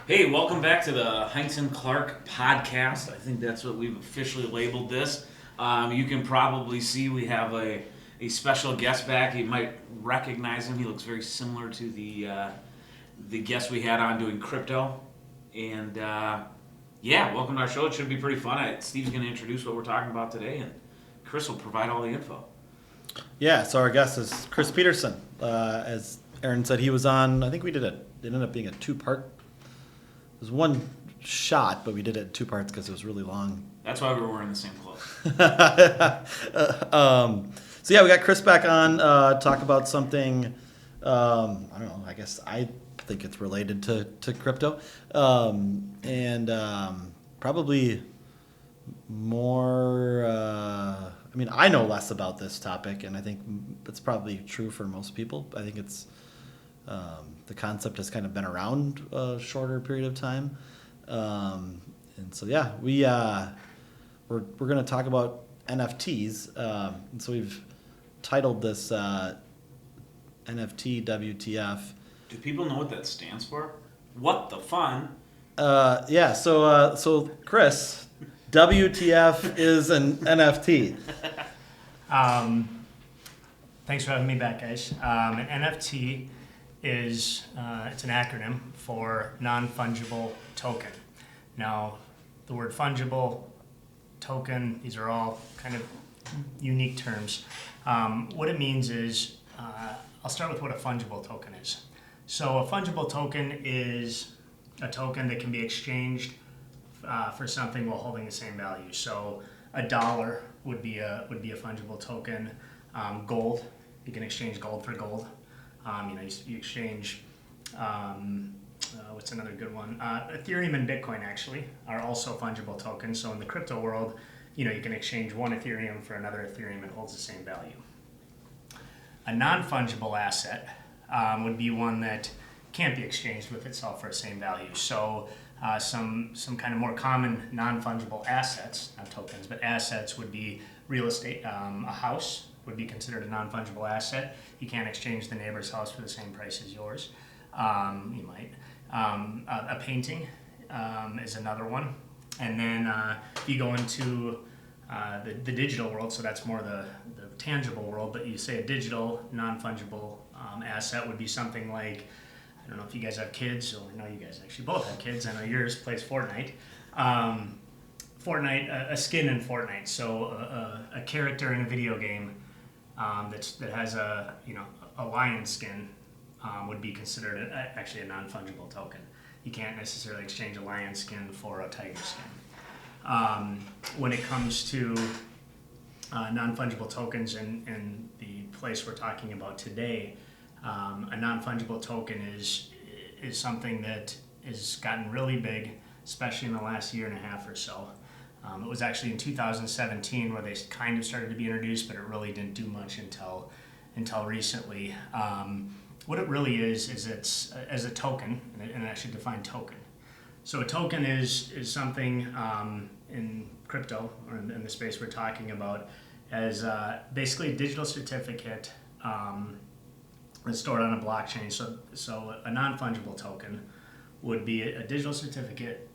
Hey, welcome back to the Heinz and Clark podcast. I think that's what we've officially labeled this. You can probably see we have a special guest back. You might recognize him. He looks very similar to the guest we had on doing crypto. And welcome to our show. It should be pretty fun. Steve's going to introduce what we're talking about today, and Chris will provide all the info. Yeah, so our guest is Chris Peterson. As Aaron said, he was on, I think it ended up being a two-part. It was one shot, but we did it in two parts because it was really long. That's why we were wearing the same clothes. We got Chris back on, talk about something, I don't know, I guess I think it's related to crypto. Probably more, I know less about this topic, and I think it's probably true for most people. I think it's, the concept has kind of been around a shorter period of time. We're going to talk about NFTs. And so we've titled this NFT WTF. Do people know what that stands for? What the fun? So Chris, WTF is an NFT. Thanks for having me back, guys. An NFT is it's an acronym for Non-Fungible Token. Now, the word fungible, token, these are all kind of unique terms. What it means is, I'll start with what a fungible token is. So a fungible token is a token that can be exchanged for something while holding the same value. So $1 would be a fungible token. Gold, you can exchange gold for gold. You exchange, what's another good one? Ethereum and Bitcoin actually are also fungible tokens. So in the crypto world, you can exchange one Ethereum for another Ethereum. It holds the same value. A non-fungible asset would be one that can't be exchanged with itself for the same value. So some kind of more common non-fungible assets, not tokens, but assets would be real estate. A house would be considered a non-fungible asset. You can't exchange the neighbor's house for the same price as yours. You might. A painting is another one. And then if you go into the digital world, so that's more the tangible world, but you say a digital non-fungible asset would be something like, I don't know if you guys have kids, or I know you guys actually both have kids. I know yours plays Fortnite. A skin in Fortnite, so a character in a video game that has a lion skin would be considered actually a non-fungible token. You can't necessarily exchange a lion skin for a tiger skin. When it comes to non-fungible tokens and the place we're talking about today, a non-fungible token is something that has gotten really big, especially in the last year and a half or so. It was actually in 2017 where they kind of started to be introduced, but it really didn't do much until recently. What it really is it's as a token, and I should define token. So a token is something in crypto, or in the space we're talking about, as basically a digital certificate that's stored on a blockchain. So a non-fungible token would be a digital certificate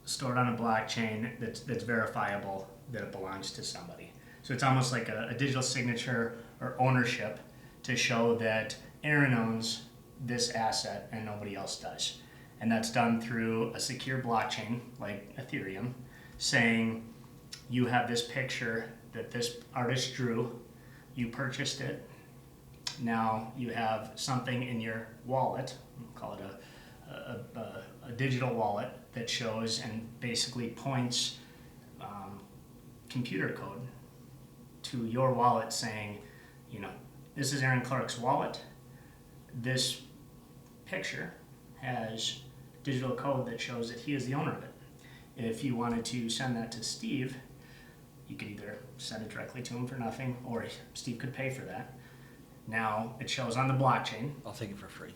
stored on a blockchain that's verifiable that it belongs to somebody. So it's almost like a digital signature or ownership to show that Aaron owns this asset and nobody else does. And that's done through a secure blockchain like Ethereum, saying you have this picture that this artist drew, you purchased it, now you have something in your wallet, we'll call it a digital wallet, that shows and basically points computer code to your wallet saying, this is Aaron Clark's wallet. This picture has digital code that shows that he is the owner of it. If you wanted to send that to Steve, you could either send it directly to him for nothing, or Steve could pay for that. Now it shows on the blockchain. I'll take it for free.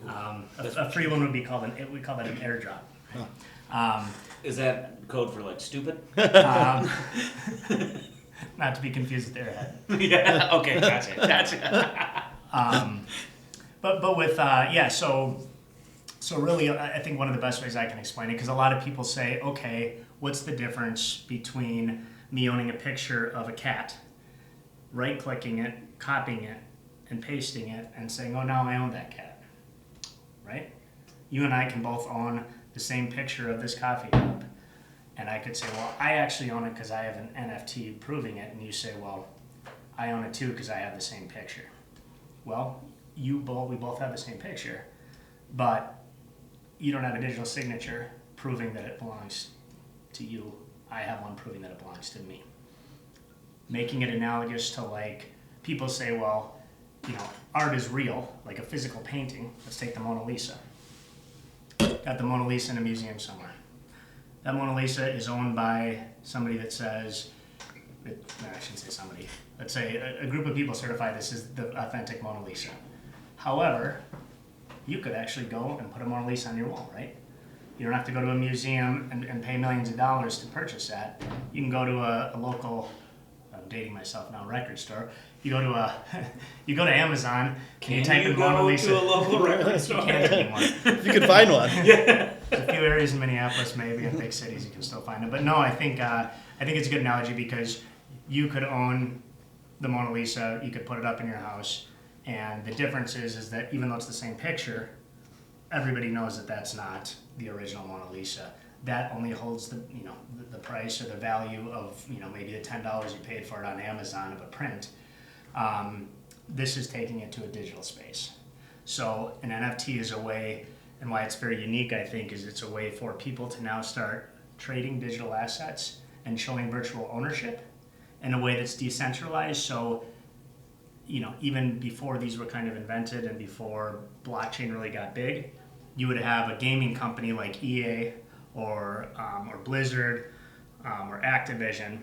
A free one would be called we call that an airdrop. Oh. Is that code for like stupid? Not to be confused with airhead. Yeah. Okay. Gotcha. But with so So really, I think one of the best ways I can explain it, because a lot of people say, okay, what's the difference between me owning a picture of a cat, right-clicking it, copying it, and pasting it, and saying, oh, now I own that cat, right? You and I can both own the same picture of this coffee cup, and I could say, well, I actually own it because I have an NFT proving it, and you say, well, I own it too because I have the same picture. Well, we both have the same picture, but you don't have a digital signature proving that it belongs to you. I have one proving that it belongs to me. Making it analogous to, like, people say, well, art is real, like a physical painting. Let's take the Mona Lisa. Got the Mona Lisa in a museum somewhere. That Mona Lisa is owned by somebody that says, I shouldn't say somebody, let's say a group of people certify this is the authentic Mona Lisa. However, you could actually go and put a Mona Lisa on your wall, right? You don't have to go to a museum and pay millions of dollars to purchase that. You can go to a local, I'm dating myself now, record store. You go to you go to Amazon and you type in Mona Lisa. To a local record store? You can't anymore. You could find one. There's a few areas in Minneapolis, maybe in big cities, you can still find them. But no, I think it's a good analogy because you could own the Mona Lisa, you could put it up in your house, and the difference is that even though it's the same picture, everybody knows that that's not the original Mona Lisa. That only holds the price or the value of maybe the $10 you paid for it on Amazon of a print. This is taking it to a digital space. So an NFT is a way, and why it's very unique, I think, is it's a way for people to now start trading digital assets and showing virtual ownership in a way that's decentralized. So, even before these were kind of invented and before blockchain really got big, you would have a gaming company like EA or Blizzard or Activision,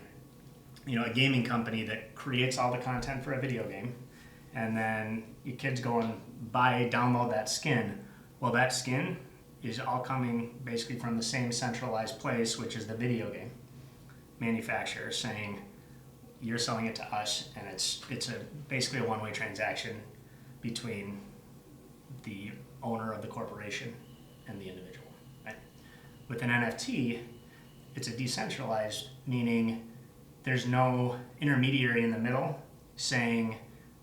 a gaming company that creates all the content for a video game, and then your kids go and download that skin. Well, that skin is all coming basically from the same centralized place, which is the video game manufacturer saying, you're selling it to us, and it's basically a one-way transaction between the owner of the corporation and the individual. Right? With an NFT, it's a decentralized, meaning there's no intermediary in the middle saying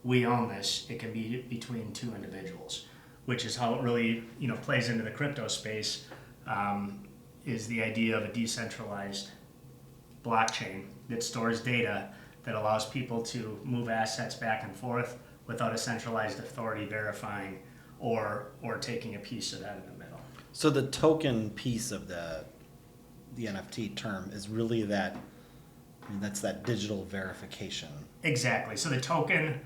we own this. It can be between two individuals, which is how it really plays into the crypto space. Is the idea of a decentralized blockchain that stores data that allows people to move assets back and forth without a centralized authority verifying or taking a piece of that in the middle. So the token piece of the NFT term is really that's that digital verification. Exactly. So the token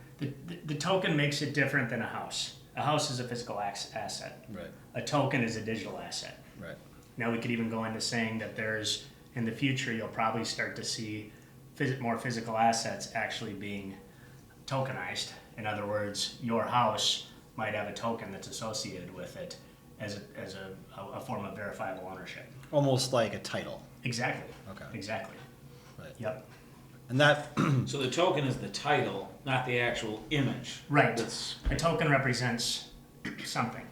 makes it different than a house. A house is a physical asset. Right. A token is a digital asset. Right. Now we could even go into saying that in the future, you'll probably start to see more physical assets actually being tokenized. In other words, your house might have a token that's associated with it as a form of verifiable ownership. Almost like a title. Exactly. Okay. Exactly. Right. Yep. And that So the token is the title, not the actual image. Right. That's A token represents something.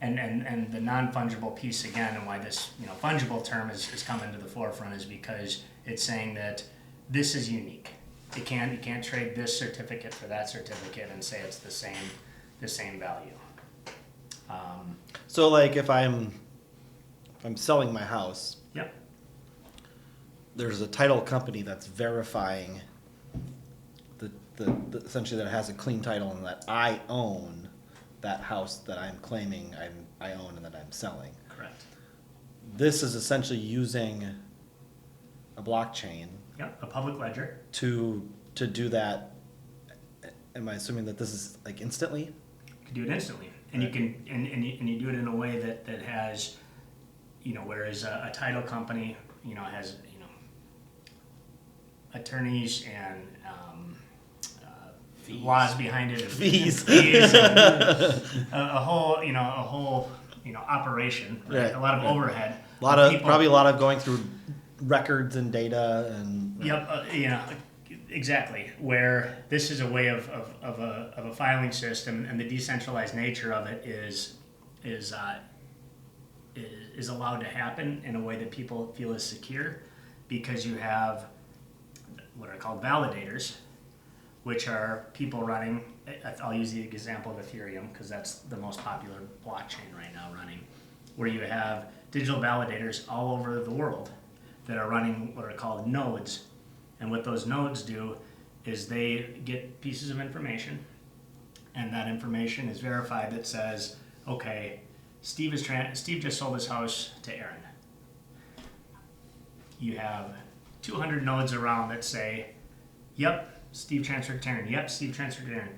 And the non-fungible piece again, and why this fungible term has come into the forefront, is because it's saying that this is unique. You can't trade this certificate for that certificate and say it's the same value. so like if I'm selling my house, Yep. there's a title company that's verifying the essentially that it has a clean title and that I own that house that I'm claiming I own and that I'm selling. Correct. This is essentially using a blockchain Yep. A public ledger. to do that. Am I assuming that this is like instantly? You can do it instantly, and you can and you do it in a way that has, whereas a title company, has attorneys and laws behind it, Fees. and a whole operation, right? Right. A lot of overhead. Probably a lot of going through records and data and. Yep. Exactly. Where this is a way of a filing system, and the decentralized nature of it is is allowed to happen in a way that people feel is secure, because you have what are called validators, which are people running. I'll use the example of Ethereum because that's the most popular blockchain right now running, where you have digital validators all over the world that are running what are called nodes. And what those nodes do is they get pieces of information, and that information is verified that says, okay, Steve just sold his house to Aaron. You have 200 nodes around that say, yep, Steve transferred to Aaron. Yep, Steve transferred to Aaron.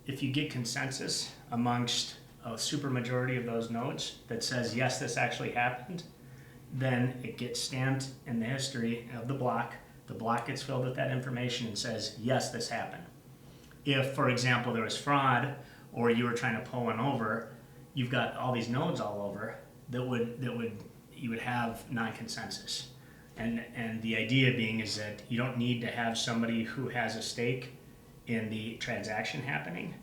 If you get consensus amongst a supermajority of those nodes that says, yes, this actually happened, then it gets stamped in the history of the block. The block gets filled with that information and says, yes, this happened. If, for example, there was fraud or you were trying to pull one over, you've got all these nodes all over you would have non-consensus. And the idea being is that you don't need to have somebody who has a stake in the transaction happening,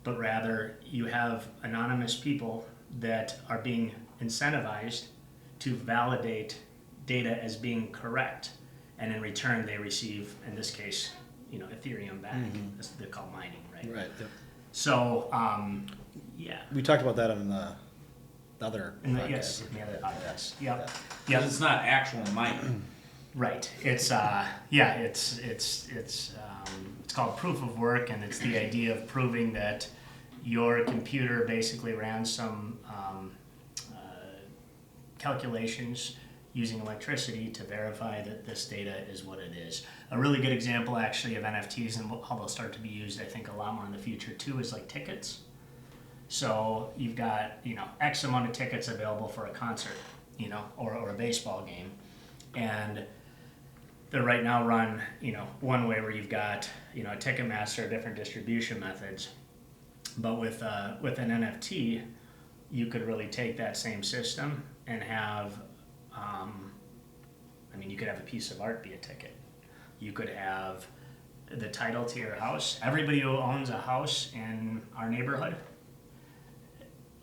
but rather you have anonymous people that are being incentivized to validate data as being correct, and in return they receive, in this case, Ethereum back. They're called mining, right? Right. Yep. So, yeah. We talked about that on the other podcast. Yes, in the other podcast. Yep. Because it's not actual mining. Right. It's it's called proof of work, and it's the idea of proving that your computer basically ran some calculations using electricity to verify that this data is what it is. A really good example, actually, of NFTs and how they'll start to be used, I think, a lot more in the future too, is like tickets. So you've got X amount of tickets available for a concert, or a baseball game, and they're right now run one way where you've got a Ticketmaster, different distribution methods, but with an NFT, you could really take that same system and have, you could have a piece of art be a ticket. You could have the title to your house. Everybody who owns a house in our neighborhood,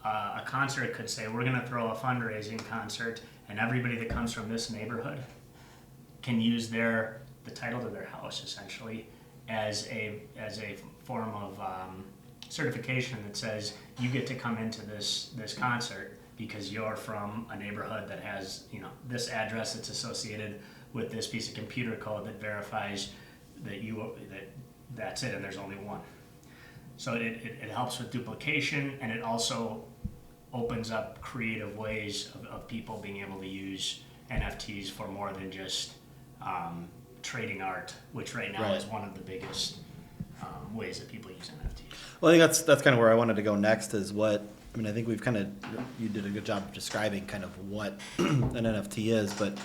a concert could say, we're going to throw a fundraising concert, and everybody that comes from this neighborhood can use the title to their house essentially as a form of certification that says you get to come into this concert because you're from a neighborhood that has this address that's associated with this piece of computer code that verifies that that's it, and there's only one. So it helps with duplication, and it also opens up creative ways of people being able to use NFTs for more than just trading art, which right now is one of the biggest ways that people use NFTs. Well, I think that's kind of where I wanted to go next. Is I think you did a good job of describing kind of what an NFT is, but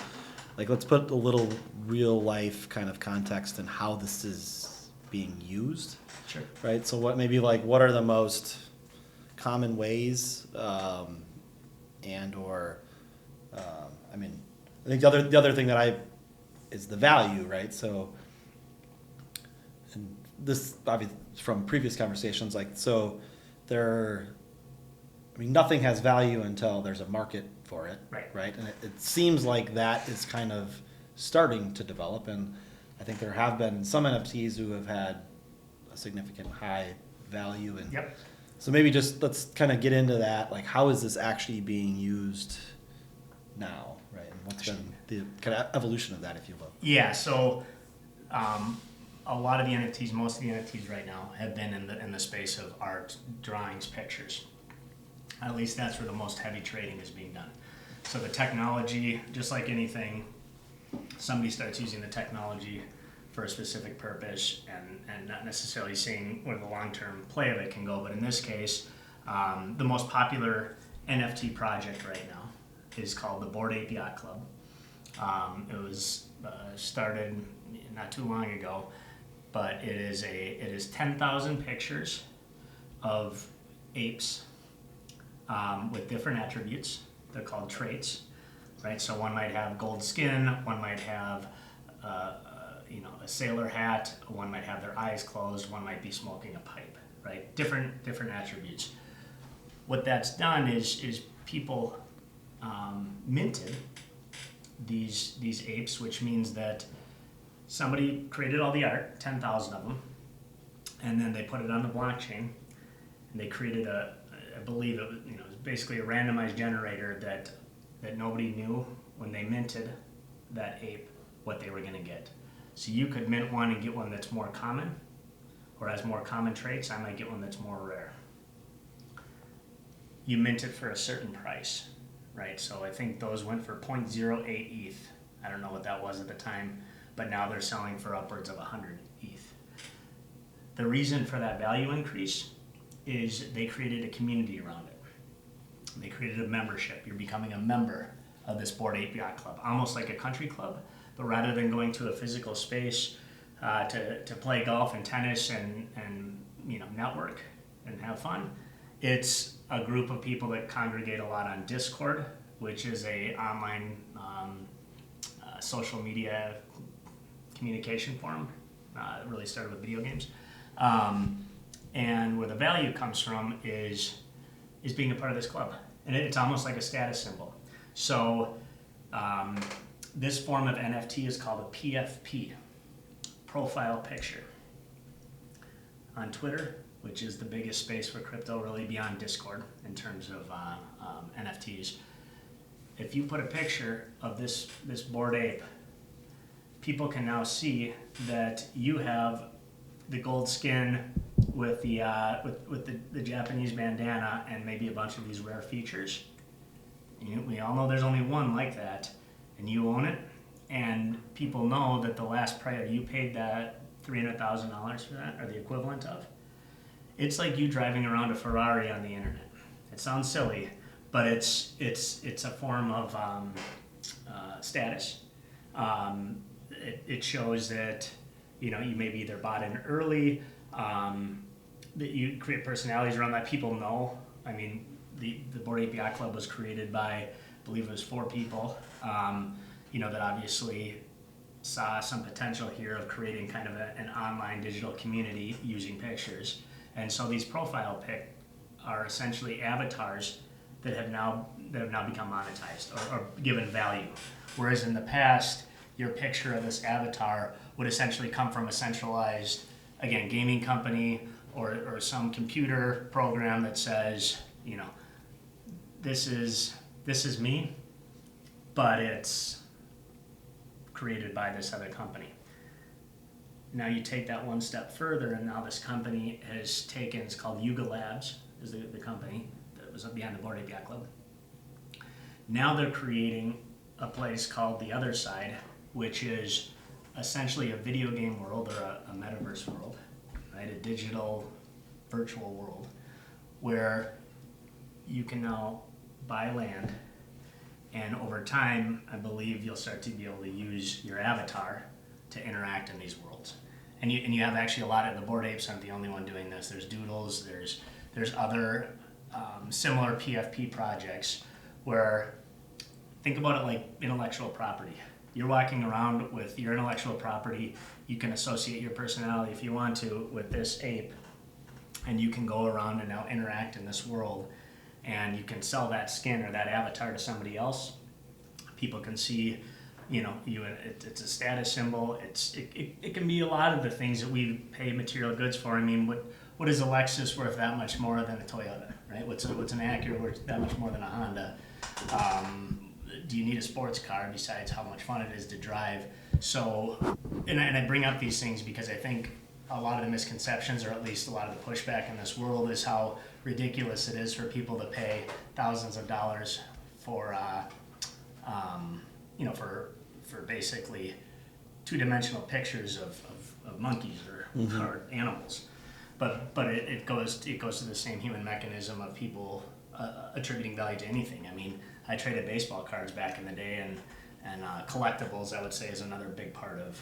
let's put a little real life kind of context in how this is being used. Sure. Right. So what are the most common ways, I think the other thing that is the value, right? So, and this obviously from previous conversations, nothing has value until there's a market for it, right? And it seems like that is kind of starting to develop, and I think there have been some NFTs who have had a significant high value, and yep. So maybe just let's kind of get into that, how is this actually being used now, right? And what's been the kind of evolution of that, if you will? Yeah, so a lot of the NFTs, most of the NFTs right now have been in the space of art, drawings, pictures. At least that's where the most heavy trading is being done. So the technology, just like anything, somebody starts using the technology for a specific purpose and not necessarily seeing where the long-term play of it can go. But in this case, the most popular NFT project right now is called the Bored Ape Yacht Club. It was started not too long ago, but it is 10,000 pictures of apes with different attributes. They're called traits, right? So one might have gold skin, one might have a sailor hat, one might have their eyes closed, one might be smoking a pipe, right? Different attributes. What that's done is people minted these apes, which means that somebody created all the art, 10,000 of them, and then they put it on the blockchain, and they created I believe it was, it was basically a randomized generator that nobody knew when they minted that ape what they were going to get. So you could mint one and get one that's more common, or has more common traits. I might get one that's more rare. You mint it for a certain price, right? So I think those went for 0.08 ETH. I don't know what that was at the time, but now they're selling for upwards of 100 ETH. The reason for that value increase is they created a community around it. They created a membership. You're becoming a member of this Bored Ape Yacht Club, almost like a country club, but rather than going to a physical space to play golf and tennis and network and have fun, it's a group of people that congregate a lot on Discord, which is a online social media communication forum. It really started with video games. And where the value comes from is being a part of this club. And it's almost like a status symbol. So this form of NFT is called a PFP, profile picture. On Twitter, which is the biggest space for crypto, really beyond Discord in terms of NFTs, if you put a picture of this Bored Ape, people can now see that you have the gold skin with the Japanese bandana and maybe a bunch of these rare features. We all know there's only one like that, and you own it. And people know that the last price you paid that $300,000 for that, or the equivalent of. It's like you driving around a Ferrari on the internet. It sounds silly, but it's a form of status. It shows that you maybe either bought in early, that you create personalities around that. People know. I mean, the Bored Ape Yacht Club was created by, I believe it was 4 people, that obviously saw some potential here of creating kind of an online digital community using pictures. And so these profile pic are essentially avatars that have now become monetized or given value. Whereas in the past, your picture of this avatar would essentially come from a centralized, again, gaming company or some computer program that says, this is me, but it's created by this other company. Now you take that one step further, and now this company has taken, it's called Yuga Labs, is the company that was behind the Bored Ape Yacht Club. Now they're creating a place called the Other Side, which is essentially a video game world or a metaverse world, right? A digital, virtual world where you can now buy land, and over time, I believe you'll start to be able to use your avatar to interact in these worlds. And you have actually a lot of the Bored Apes aren't the only one doing this. There's Doodles, there's other similar PFP projects where, think about it like intellectual property. You're walking around with your intellectual property. You can associate your personality if you want to with this ape, and you can go around and now interact in this world, and you can sell that skin or that avatar to somebody else. People can see, it's a status symbol. It can be a lot of the things that we pay material goods for. I mean, what is a Lexus worth that much more than a Toyota, right? What's an Acura worth that much more than a Honda? Do you need a sports car besides how much fun it is to drive? So, and I bring up these things because I think a lot of the misconceptions, or at least a lot of the pushback in this world, is how ridiculous it is for people to pay thousands of dollars for for basically two-dimensional pictures of monkeys or animals. But it goes to the same human mechanism of people attributing value to anything. I mean, I traded baseball cards back in the day, and collectibles, I would say, is another big part of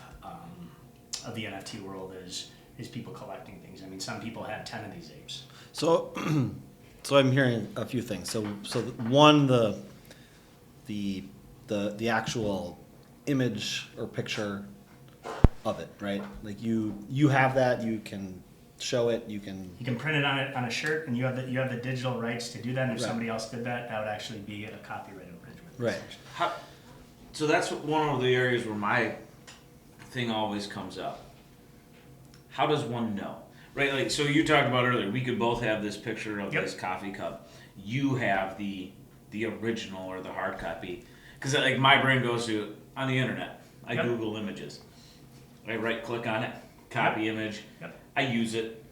the NFT world is people collecting things. I mean, some people have 10 of these apes. So I'm hearing a few things. So one, the actual image or picture of it, right? Like you have that, you can show it, you can print it on a shirt, and you have the digital rights to do that. And if Right. somebody else did that, that would actually be a copyright infringement. Right. So that's one of the areas where my thing always comes up. How does one know? Right, like, so you talked about earlier, we could both have this picture of this coffee cup. You have the original or the hard copy. Because like my brain goes to, on the internet, I Google images. I right click on it, copy image, I use it.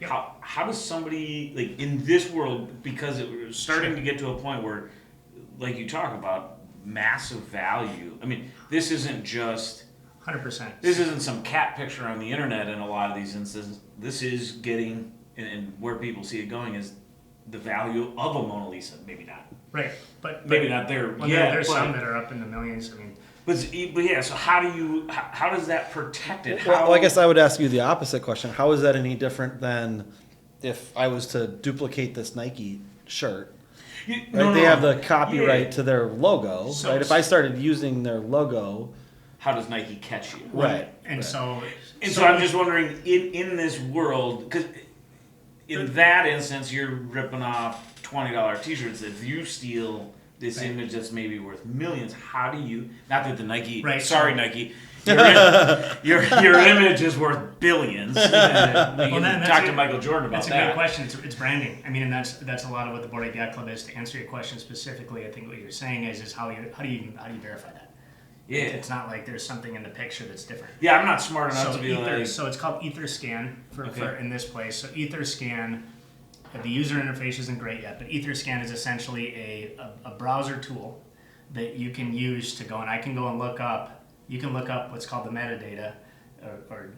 How does somebody, like in this world, because it's starting to get to a point where, like you talk about, massive value. I mean, this isn't just 100%. This isn't some cat picture on the internet in a lot of these instances. This is getting, and where people see it going is the value of a Mona Lisa. Maybe not. Right, but maybe not there. Well, yeah, there's some that are up in the millions. I mean, but yeah. So how does that protect it? Well, I guess I would ask you the opposite question. How is that any different than if I was to duplicate this Nike shirt? Right? They have the copyright to their logo, right? If I started using their logo, how does Nike catch you? Right. And so I'm just wondering, in this world, because in that instance, you're ripping off $20 T-shirts. If you steal this image that's maybe worth millions, how do you? Not that the Nike. Right. Sorry, Nike. Your image is worth billions. We can talk to Michael Jordan about that. That's a good question. It's branding. I mean, and that's a lot of what the Bored Ape Yacht Club is. To answer your question specifically, I think what you're saying is how do you verify that? Yeah. It's not like there's something in the picture that's different. Yeah, I'm not smart enough to be like. So it's called EtherScan for in this place. So EtherScan, the user interface isn't great yet, but EtherScan is essentially a browser tool that you can use to go, and I can go and look up. You can look up what's called the metadata, or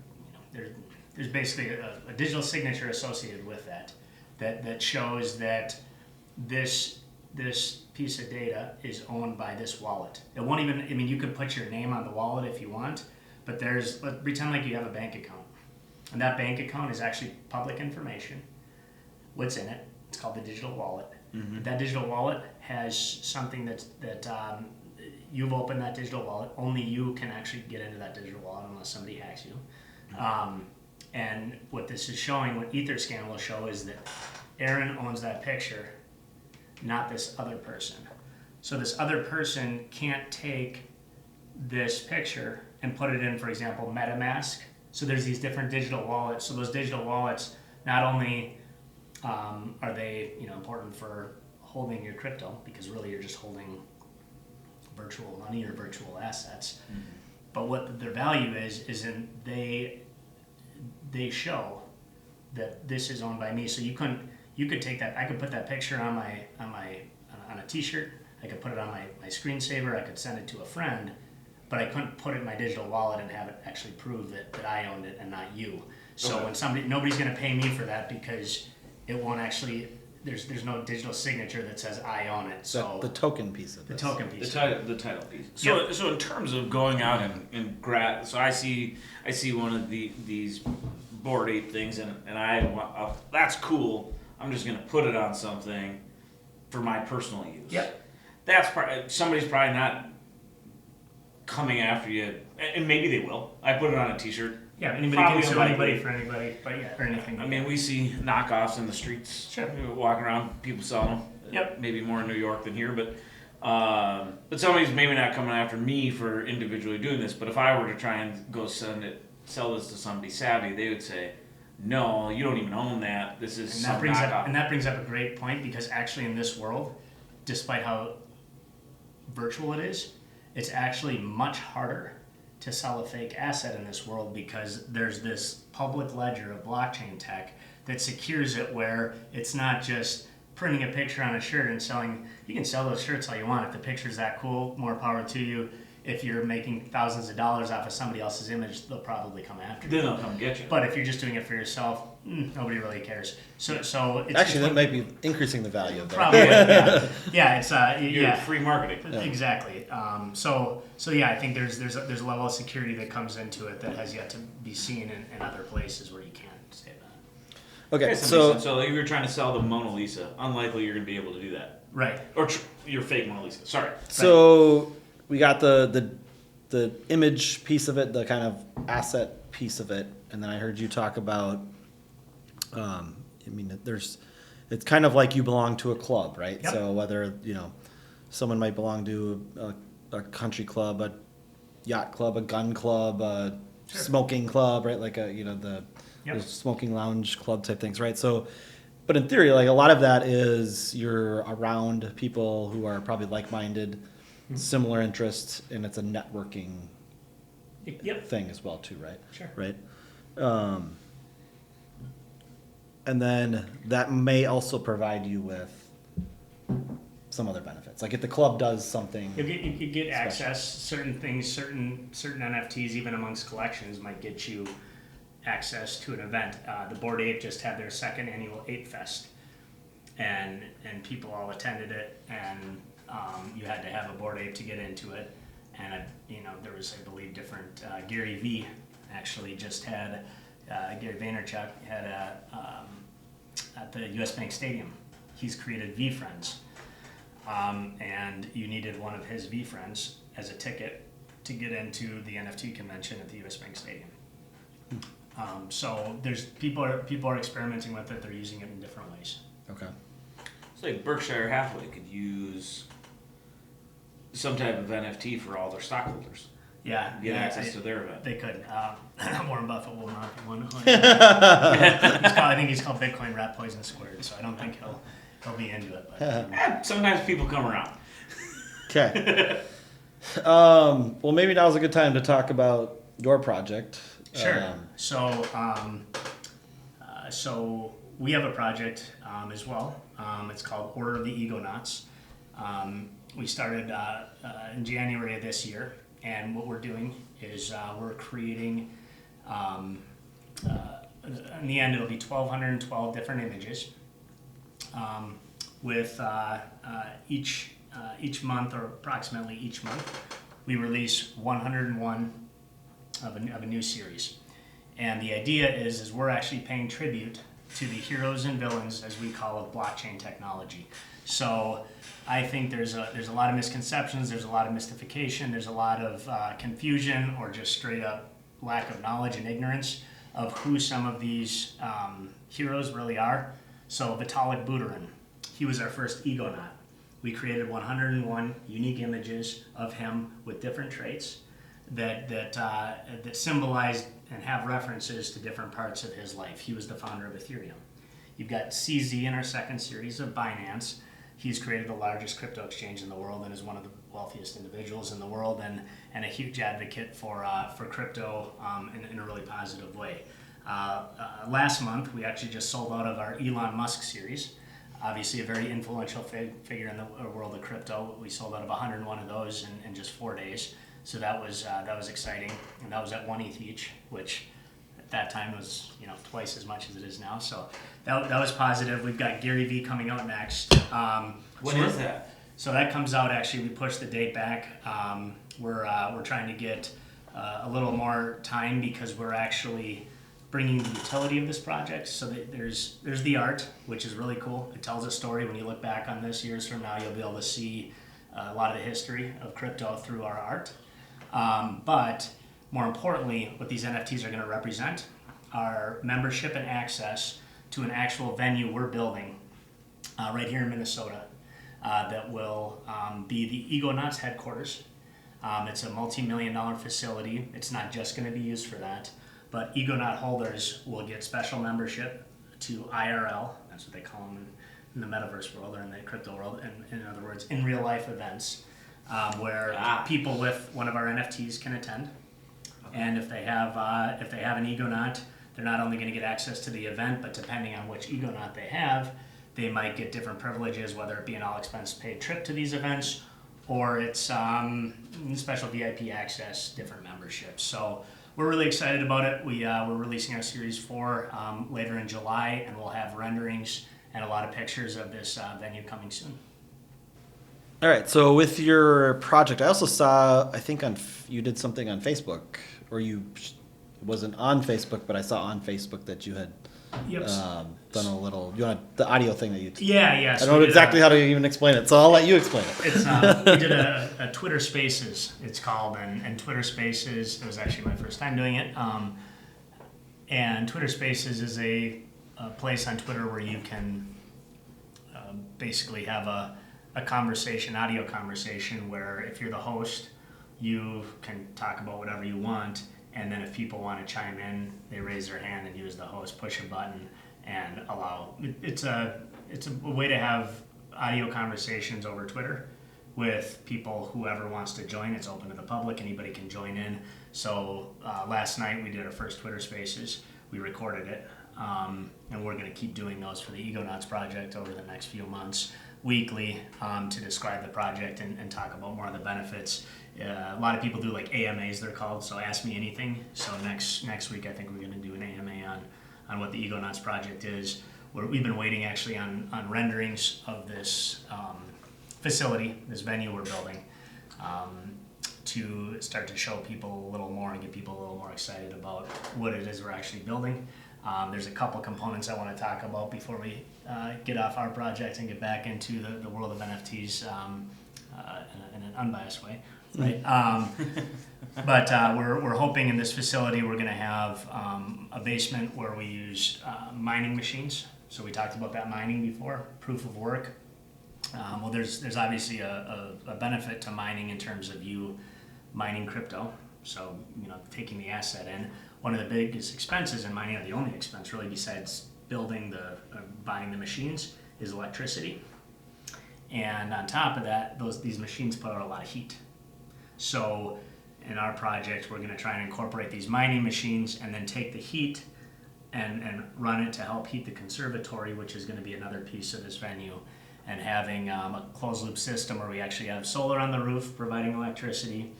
there's basically a digital signature associated with that shows that this piece of data is owned by this wallet. It won't even, I mean, you could put your name on the wallet if you want, but pretend like you have a bank account. And that bank account is actually public information. What's in it? It's called the digital wallet. Mm-hmm. That digital wallet has something that you've opened that digital wallet. Only you can actually get into that digital wallet unless somebody hacks you. Mm-hmm. And what this is showing, what EtherScan will show, is that Aaron owns that picture, not this other person. So this other person can't take this picture and put it in, for example, MetaMask. So there's these different digital wallets. So those digital wallets, not only are they important for holding your crypto, because really you're just holding virtual money or virtual assets, but what their value is in they show that this is owned by me. So you could take that. I could put that picture on a T-shirt. I could put it on my screensaver. I could send it to a friend, but I couldn't put it in my digital wallet and have it actually prove that I owned it and not you. So when nobody's going to pay me for that, because it won't actually. There's no digital signature that says I own it. So the token piece of this. The token piece. The title piece. So in terms of going out and grab, so I see one of these Bored Ape things and that's cool. I'm just gonna put it on something for my personal use. Yep. Somebody's probably not coming after you, and maybe they will. I put it on a T-shirt. Yeah, anybody can sue anybody for anybody, but or anything. I mean, we see knockoffs in the streets. Sure. Walking around, people selling them. Yep. Maybe more in New York than here, but somebody's maybe not coming after me for individually doing this. But if I were to try and go sell this to somebody savvy, they would say, "No, you don't even own that. This is some knockoff." And that brings up a great point, because actually in this world, despite how virtual it is, it's actually much harder to sell a fake asset in this world, because there's this public ledger of blockchain tech that secures it, where it's not just printing a picture on a shirt and selling. You can sell those shirts all you want. If the picture's that cool, more power to you. If you're making thousands of dollars off of somebody else's image, they'll probably come after you. Then they'll come get you. But if you're just doing it for yourself, nobody really cares. So it's actually, that might be increasing the value of that. Probably, yeah. It's free marketing. Yeah. Exactly. So yeah, I think there's a level of security that comes into it that has yet to be seen in other places where you can't say that. Okay, so if you're trying to sell the Mona Lisa, unlikely you're going to be able to do that. Right. Or your fake Mona Lisa. Sorry. So we got the image piece of it, the kind of asset piece of it, and then I heard you talk about. It's kind of like you belong to a club, right? Yep. So whether someone might belong to a country club, a yacht club, a gun club, a smoking club, right? Like the smoking lounge club type things, right? So, but in theory, like a lot of that is you're around people who are probably like-minded, similar interests, and it's a networking thing as well too, right? Sure. Right. And then that may also provide you with some other benefits. Like if the club does something, you get access. Certain things, certain NFTs, even amongst collections, might get you access to an event. The Bored Ape just had their second annual Ape Fest, and people all attended it, and you had to have a Bored Ape to get into it. And there was, I believe, different. Gary V actually just had Gary Vaynerchuk had at the U.S. Bank Stadium. He's created V Friends, and you needed one of his V Friends as a ticket to get into the NFT convention at the U.S. Bank Stadium. So there's people are experimenting with it. They're using it in different ways. okay. It's like Berkshire Hathaway could use some type of NFT for all their stockholders. Yeah, Get access to their event. They could. Warren Buffett will not be one. I think he's called Bitcoin Rat Poison Squared, so I don't think he'll be into it. But, Sometimes people come around. Okay. Well, maybe now's a good time to talk about your project. Sure. So we have a project as well. It's called Order of the Egonauts. We started in January of this year, and what we're doing is we're creating. In the end, it'll be 1,212 different images. With each month, or approximately each month, we release 101 of a new series. And the idea is we're actually paying tribute to the heroes and villains, as we call it, blockchain technology. So I think there's a lot of misconceptions, there's a lot of mystification, there's a lot of confusion, or just straight up lack of knowledge and ignorance of who some of these heroes really are. So Vitalik Buterin, he was our first Egonaut. We created 101 unique images of him with different traits that symbolize and have references to different parts of his life. He was the founder of Ethereum. You've got CZ in our second series of Binance. He's created the largest crypto exchange in the world and is one of the wealthiest individuals in the world, and a huge advocate for crypto in a really positive way. Last month, we actually just sold out of our Elon Musk series. Obviously, a very influential figure in the world of crypto. We sold out of 101 of those in just 4 days. So that was exciting, and that was at 1 ETH each, which at that time was twice as much as it is now. So that was positive. We've got Gary V coming out next. When is that? So that comes out, actually, we pushed the date back. We're trying to get a little more time because we're actually bringing the utility of this project. So that there's the art, which is really cool. It tells a story. When you look back on this years from now, you'll be able to see a lot of the history of crypto through our art. But more importantly, what these NFTs are going to represent are membership and access to an actual venue we're building right here in Minnesota that will be the Egonauts headquarters. It's a multi-million-dollar facility. It's not just going to be used for that, but Egonaut holders will get special membership to IRL, that's what they call them in the metaverse world or in the crypto world, in other words, in real life events. Where people with one of our NFTs can attend, and if they have an Egonaut, they're not only going to get access to the event, but depending on which Egonaut they have, they might get different privileges, whether it be an all-expense-paid trip to these events, or it's special VIP access, different memberships. So we're really excited about it. We're releasing our Series 4 later in July, and we'll have renderings and a lot of pictures of this venue coming soon. All right. So with your project, I also saw, I think you did something on Facebook, or it wasn't on Facebook, but I saw on Facebook that you had done a little, the audio thing that you. Yeah. I don't know exactly how to even explain it, so I'll let you explain it. It's we did a Twitter Spaces, it's called, and Twitter Spaces, it was actually my first time doing it. And Twitter Spaces is a place on Twitter where you can basically have a a conversation, audio conversation, where if you're the host, you can talk about whatever you want, and then if people want to chime in, they raise their hand and use the host, push a button, and allow. It's a way to have audio conversations over Twitter with people, whoever wants to join. It's open to the public, anybody can join in. So last night we did our first Twitter Spaces. We recorded it, and we're going to keep doing those for the Egonauts project over the next few months, weekly, to describe the project and talk about more of the benefits. A lot of people do like AMAs, they're called, so Ask Me Anything. So next week I think we're going to do an AMA on what the Egonauts project is. We've been waiting actually on renderings of this facility, this venue we're building, to start to show people a little more and get people a little more excited about what it is we're actually building. There's a couple components I want to talk about before we get off our project and get back into the world of NFTs in an unbiased way, right? But we're hoping in this facility we're going to have a basement where we use mining machines. So we talked about that mining before, proof of work. Well, there's obviously a benefit to mining in terms of you mining crypto. So, taking the asset in. One of the biggest expenses in mining, or the only expense really besides building buying the machines, is electricity. And on top of that, these machines put out a lot of heat. So in our project, we're going to try and incorporate these mining machines and then take the heat and run it to help heat the conservatory, which is going to be another piece of this venue, and having a closed loop system where we actually have solar on the roof providing electricity,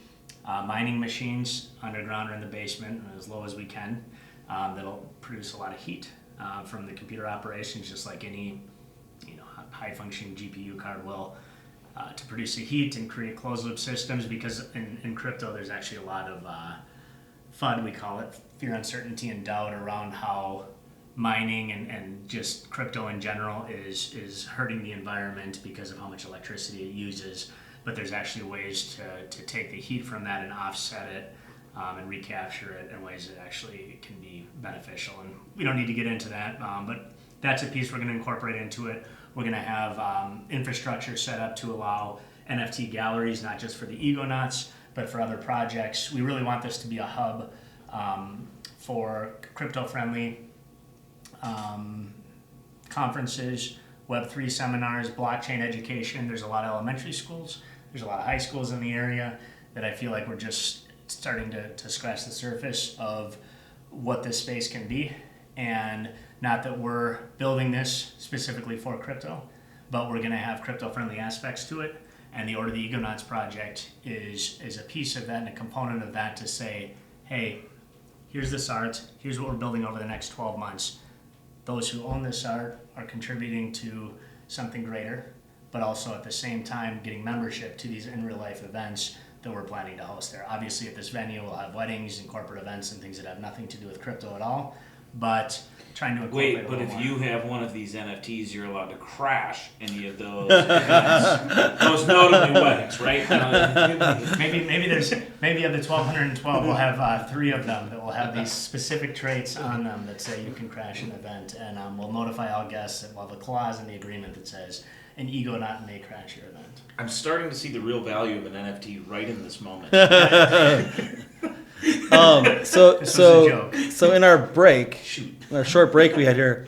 mining machines underground or in the basement as low as we can, that'll produce a lot of heat from the computer operations, just like any high functioning GPU card will, to produce the heat and create closed loop systems, because in crypto there's actually a lot of FUD, we call it, fear, uncertainty, and doubt around how mining and just crypto in general is hurting the environment because of how much electricity it uses. But there's actually ways to take the heat from that and offset it and recapture it in ways that actually can be beneficial. And we don't need to get into that, but that's a piece we're going to incorporate into it. We're going to have infrastructure set up to allow NFT galleries, not just for the Egonauts, but for other projects. We really want this to be a hub for crypto-friendly conferences, Web3 seminars, blockchain education. There's a lot of elementary schools. There's a lot of high schools in the area that I feel like we're just starting to scratch the surface of what this space can be. And not that we're building this specifically for crypto, but we're going to have crypto-friendly aspects to it. And the Order of the Egonauts project is a piece of that and a component of that to say, hey, here's this art, here's what we're building over the next 12 months. Those who own this art are contributing to something greater, but also at the same time getting membership to these in real life events that we're planning to host there. Obviously at this venue we'll have weddings and corporate events and things that have nothing to do with crypto at all, but trying to incorporate Wait, but if more. you have one of these NFTs, you're allowed to crash any of those events. Those notably weddings, right? Maybe of the 1,212, we'll have 3 of them that will have these specific traits on them that say you can crash an event, and we'll notify all guests that we'll have a clause in the agreement that says an Egonaut may crash your event. I'm starting to see the real value of an NFT right in this moment. So in our break, Shoot. in our short break we had here,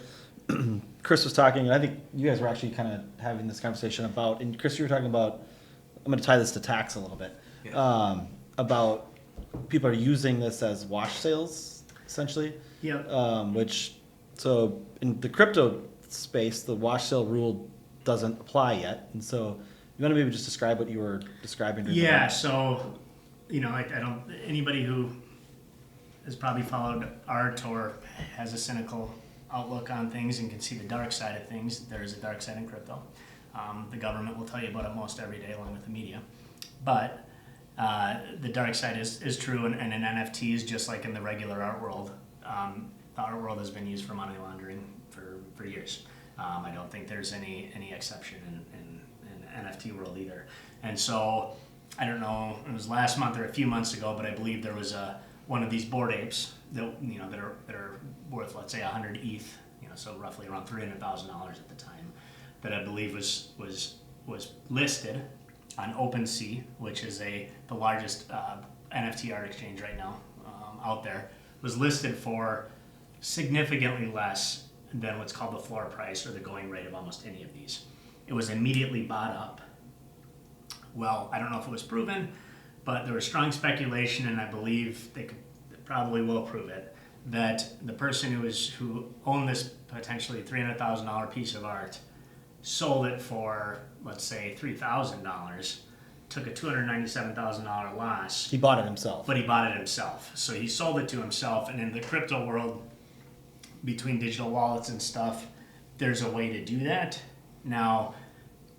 Chris was talking, and I think you guys were actually kind of having this conversation about, and Chris, you were talking about, I'm going to tie this to tax a little bit, about people are using this as wash sales, essentially. Yep. So in the crypto space, the wash sale rule doesn't apply yet, and so you want to maybe just describe what you were describing? During Yeah. So, I don't. Anybody who has probably followed art or has a cynical outlook on things and can see the dark side of things, there is a dark side in crypto. The government will tell you about it most every day, along with the media. But the dark side is true, and in NFTs, just like in the regular art world, the art world has been used for money laundering for years. I don't think there's any exception in NFT world either. And so, I don't know, it was last month or a few months ago, but I believe there was one of these Bored Apes that are worth, let's say, 100 ETH, so roughly around $300,000 at the time, that I believe was was listed on OpenSea, which is the largest NFT art exchange right now out there, was listed for significantly less than what's called the floor price or the going rate of almost any of these. It was immediately bought up. Well, I don't know if it was proven, but there was strong speculation, and I believe they probably will prove it, that the person who owned this potentially $300,000 piece of art sold it for, let's say, $3,000, took a $297,000 loss. He bought it himself. But he bought it himself. So he sold it to himself, and in the crypto world, between digital wallets and stuff, there's a way to do that. Now,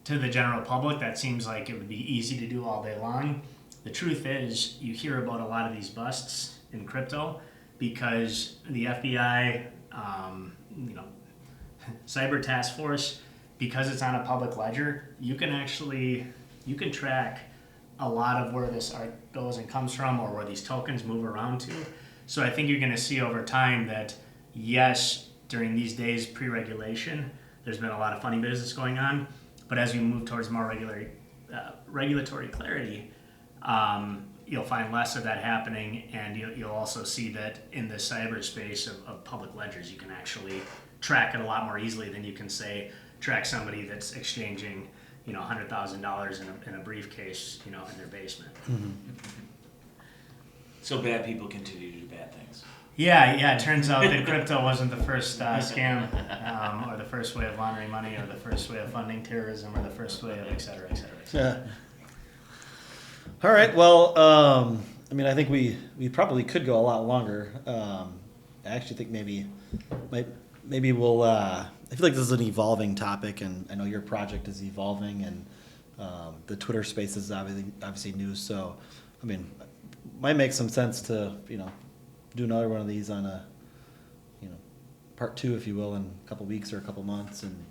to the general public, that seems like it would be easy to do all day long. The truth is, you hear about a lot of these busts in crypto because the FBI, cyber task force, because it's on a public ledger, you can track a lot of where this art goes and comes from, or where these tokens move around to. So I think you're going to see over time that, yes, during these days pre-regulation, there's been a lot of funny business going on, but as we move towards more regulatory clarity, you'll find less of that happening, and you'll also see that in the cyberspace of public ledgers, you can actually track it a lot more easily than you can, say, track somebody that's exchanging, $100,000 in a briefcase, in their basement. Mm-hmm. So bad people continue to do bad things. Yeah. It turns out that crypto wasn't the first scam, or the first way of laundering money, or the first way of funding terrorism, or the first way of et cetera, et cetera, et cetera. Yeah. All right. Well, I think we probably could go a lot longer. I actually think maybe we'll. I feel like this is an evolving topic, and I know your project is evolving, and the Twitter space is obviously new. So, might make some sense to do another one of these on a part 2, if you will, in a couple weeks or a couple months, and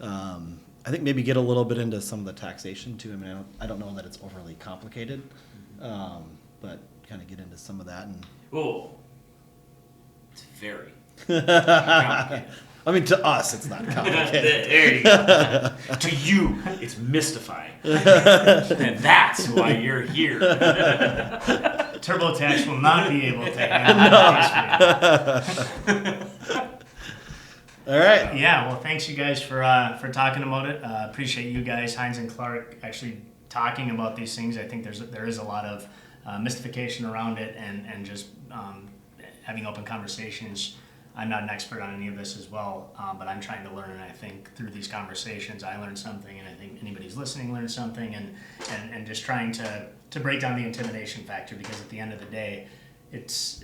I think maybe get a little bit into some of the taxation too. I don't know that it's overly complicated, but kind of get into some of that. And it's very complicated. To us, it's not complicated. There you go. To you, it's mystifying. And that's why you're here. TurboTax will not be able to handle this. All right. Yeah, well, thanks you guys for talking about it. Appreciate you guys, Heinz and Clark, actually talking about these things. I think there is a lot of mystification around it, and just having open conversations. I'm not an expert on any of this as well, but I'm trying to learn, and I think through these conversations I learned something, and I think anybody's listening learned something, and just trying to break down the intimidation factor, because at the end of the day, it's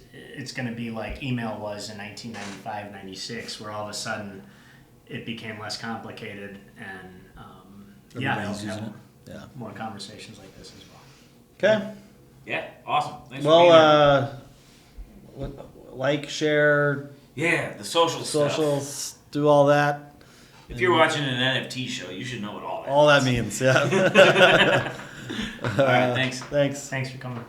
going to be like email was in 1995, 96, where all of a sudden it became less complicated, and Everybody's using it. Yeah. More conversations like this as well. Okay. Yeah, awesome. Thanks for being here. Like, share. Yeah, the socials, do all that. If you're watching an NFT show, you should know what all that means. Yeah. All right, thanks. Thanks Thanks for coming.